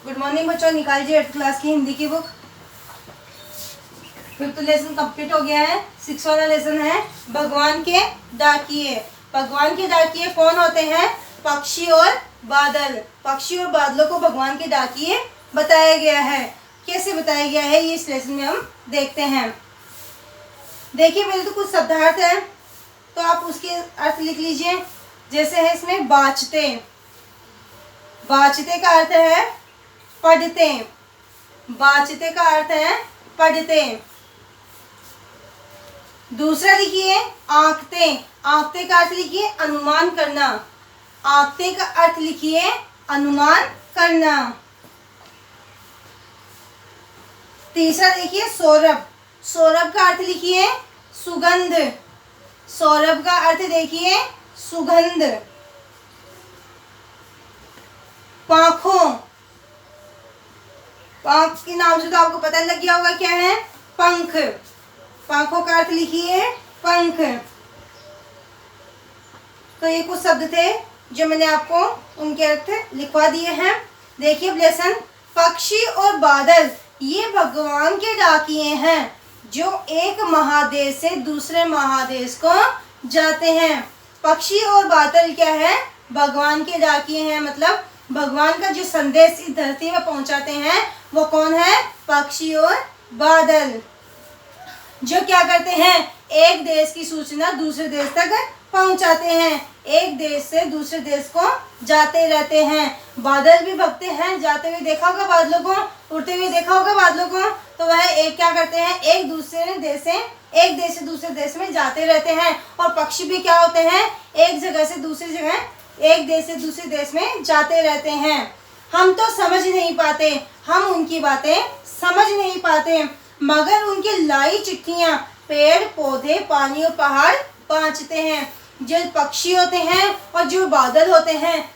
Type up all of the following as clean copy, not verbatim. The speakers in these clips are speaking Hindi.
गुड मॉर्निंग बच्चों, निकालिए 8th क्लास की हिंदी की बुक। 5th लेसन कंप्लीट हो गया है। 6 वाला लेसन है भगवान के डाकिए। भगवान के डाकिए कौन होते हैं? पक्षी और बादल। पक्षी और बादलों को भगवान के डाकिए बताया गया है। कैसे बताया गया है ये इस लेसन में हम देखते हैं। देखिए पहले तो कुछ शब्दार्थ है तो आप उसके अर्थ लिख लीजिए। जैसे है इसमें बाचते। बाचते का अर्थ है पढ़ते। बाचते का अर्थ है पढ़ते। दूसरा लिखिए आंकते। आंकते का अर्थ लिखिए अनुमान करना। आंकते का अर्थ लिखिए अनुमान करना। तीसरा देखिए सौरभ। सौरभ का अर्थ लिखिए सुगंध। सौरभ का अर्थ देखिए सुगंध। पांखों। पांख के नाम से तो आपको पता लग गया होगा क्या है? पंख। पंखों का अर्थ लिखिए पंख। तो ये कुछ शब्द थे जो मैंने आपको उनके अर्थ लिखवा दिए हैं। देखिए लेसन पक्षी और बादल ये भगवान के डाकिए हैं जो एक महादेश से दूसरे महादेश को जाते हैं। पक्षी और बादल क्या है? भगवान के डाकिए हैं। मतलब भगवान का जो संदेश इस धरती में पहुंचाते हैं वो कौन है? पक्षी और बादल। जो क्या करते हैं? एक देश की सूचना दूसरे देश तक पहुंचाते हैं। एक देश से दूसरे देश को जाते रहते हैं। बादल भी भगते हैं। जाते हुए देखा होगा बादलों को, उड़ते हुए देखा होगा बादलों को। तो वह एक क्या करते हैं? एक देश से दूसरे देश में जाते रहते हैं। और पक्षी भी क्या होते हैं? एक जगह से दूसरी जगह, एक देश से दूसरे देश में जाते रहते हैं। हम तो समझ नहीं पाते, हम उनकी बातें समझ नहीं पाते, मगर उनकी लाई चिट्ठियां पेड़ पौधे पानी और पहाड़ बाँचते हैं। जो पक्षी होते हैं और जो बादल होते हैं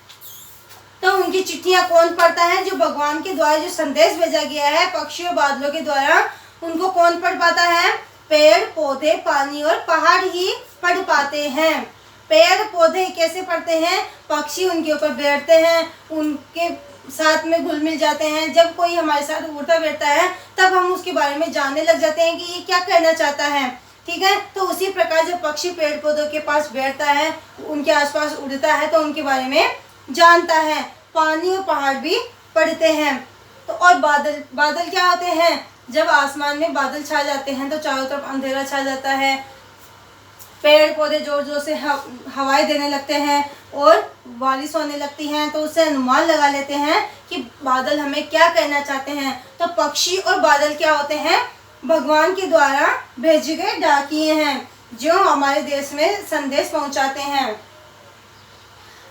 तो उनकी चिट्ठियां कौन पढ़ता है? जो भगवान के द्वारा जो संदेश भेजा गया है पक्षी और बादलों के द्वारा, उनको कौन पढ़ पाता है? पेड़ पौधे पानी और पहाड़ ही पढ़ पाते हैं। पेड़ पौधे कैसे पढ़ते हैं? पक्षी उनके ऊपर बैठते हैं, उनके साथ में घुल मिल जाते हैं। जब कोई हमारे साथ उड़ता बैठता है तब हम उसके बारे में जानने लग जाते हैं कि ये क्या कहना चाहता है। ठीक है, तो उसी प्रकार जब पक्षी पेड़ पौधों के पास बैठता है, उनके आसपास उड़ता है तो उनके बारे में जानता है। पानी और पहाड़ भी पढ़ते हैं। तो और बादल, बादल क्या होते हैं? जब आसमान में बादल छा जाते हैं तो चारों तरफ अंधेरा छा जाता है। पेड़ पौधे जोर जोर से हवाएं देने लगते हैं और बारिश होने लगती हैं, तो उससे अनुमान लगा लेते हैं कि बादल हमें क्या कहना चाहते हैं। तो पक्षी और बादल क्या होते हैं? भगवान के द्वारा भेजे गए डाकिए हैं जो हमारे देश में संदेश पहुंचाते हैं।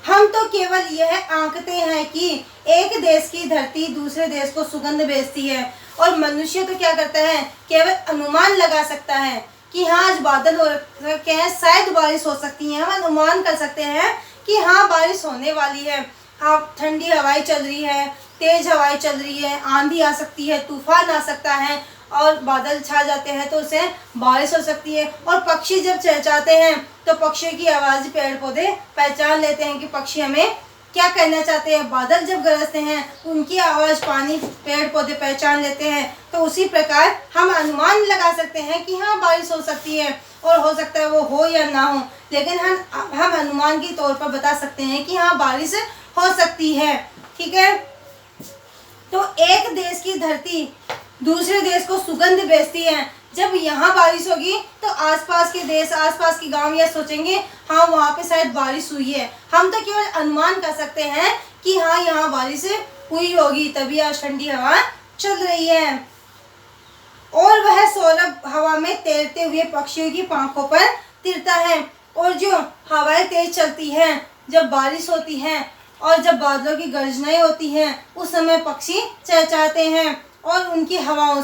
हम तो केवल यह आंकते हैं कि एक देश की धरती दूसरे देश को सुगंध भेजती है, और मनुष्य तो क्या करता है? केवल अनुमान लगा सकता है कि हाँ आज बादल हो रखे हैं, शायद बारिश हो सकती है। हम अनुमान कर सकते हैं कि हाँ बारिश होने वाली है। हाँ ठंडी हवाएं चल रही है, तेज हवाएं चल रही है, आंधी आ सकती है, तूफान आ सकता है, और बादल छा जाते हैं तो उससे बारिश हो सकती है। और पक्षी जब चहचहाते हैं तो पक्षियों की आवाज़ पेड़ पौधे पहचान लेते हैं कि पक्षी हमें क्या कहना चाहते हैं। बादल जब गरजते हैं उनकी आवाज़ पानी पेड़ पौधे पहचान लेते हैं। तो उसी प्रकार हम अनुमान लगा सकते हैं कि हाँ बारिश हो सकती है, और हो सकता है वो हो या ना हो, लेकिन हम अनुमान के तौर पर बता सकते हैं कि हाँ बारिश हो सकती है। ठीक है, तो एक देश की धरती दूसरे देश को सुगंध भेजती है। जब यहाँ बारिश होगी तो आसपास के देश, आसपास के गांव यह सोचेंगे हाँ वहाँ पे शायद बारिश हुई है। हम तो केवल अनुमान कर सकते हैं कि हाँ यहाँ बारिश हुई होगी, तभी आज ठंडी हवा चल रही है। और वह सौरभ हवा में तैरते हुए पक्षियों की पंखों पर तिरता है। और जो हवाएं तेज चलती हैं, जब बारिश होती है और जब बादलों की गर्जनाएं होती हैं, उस समय पक्षी चहचहाते हैं और उनकी हवाओं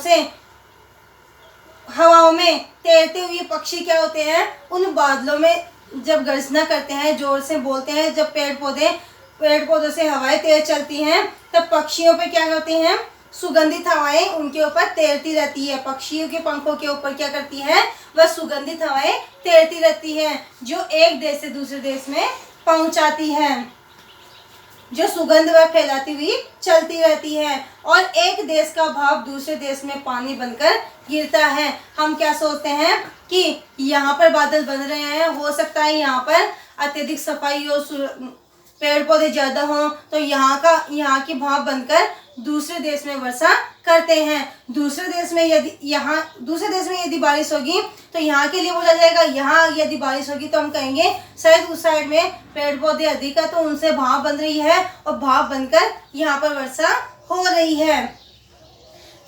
में तैरते हुए पक्षी क्या होते हैं? उन बादलों में जब गर्जना करते हैं, जोर से बोलते हैं, जब पेड़ पौधों से हवाएं तेज चलती हैं तब पक्षियों पे क्या होती हैं? सुगंधित हवाएं उनके ऊपर तैरती रहती है। पक्षियों के पंखों के ऊपर क्या करती है? वह सुगंधित हवाएं तैरती रहती हैं जो एक देश से दूसरे देश में पहुंचाती हैं। जो सुगंध वह फैलाती हुई चलती रहती है और एक देश का भाप दूसरे देश में पानी बनकर गिरता है। हम क्या सोचते हैं कि यहाँ पर बादल बन रहे हैं, हो सकता है यहाँ पर अत्यधिक सफाई हो, पेड़ पौधे ज़्यादा हों, तो यहाँ की भाप बनकर दूसरे देश में वर्षा करते हैं। दूसरे देश में यदि बारिश होगी तो यहाँ के लिए बोला जाएगा, यहाँ यदि बारिश होगी तो हम कहेंगे शायद उस साइड में पेड़ पौधे अधिक है तो उनसे भाप बन रही है और भाप बनकर यहाँ पर वर्षा हो रही है।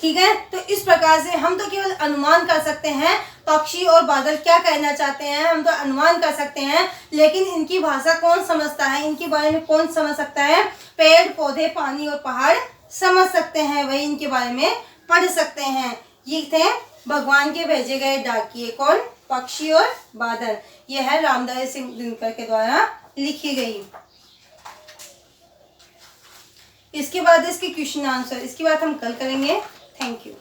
ठीक है, तो इस प्रकार से हम तो केवल अनुमान कर सकते हैं पक्षी और बादल क्या कहना चाहते हैं, हम तो अनुमान कर सकते हैं, लेकिन इनकी भाषा कौन समझता है, इनके बारे में कौन समझ सकता है? पेड़ पौधे, पानी और पहाड़ समझ सकते हैं, वही इनके बारे में पढ़ सकते हैं। ये थे भगवान के भेजे गए डाकिये, कौन? पक्षी और बादल। यह है रामधारी सिंह दिनकर के द्वारा लिखी गई। इसके बाद इसके क्वेश्चन आंसर, इसकी बात हम कल करेंगे। Thank you.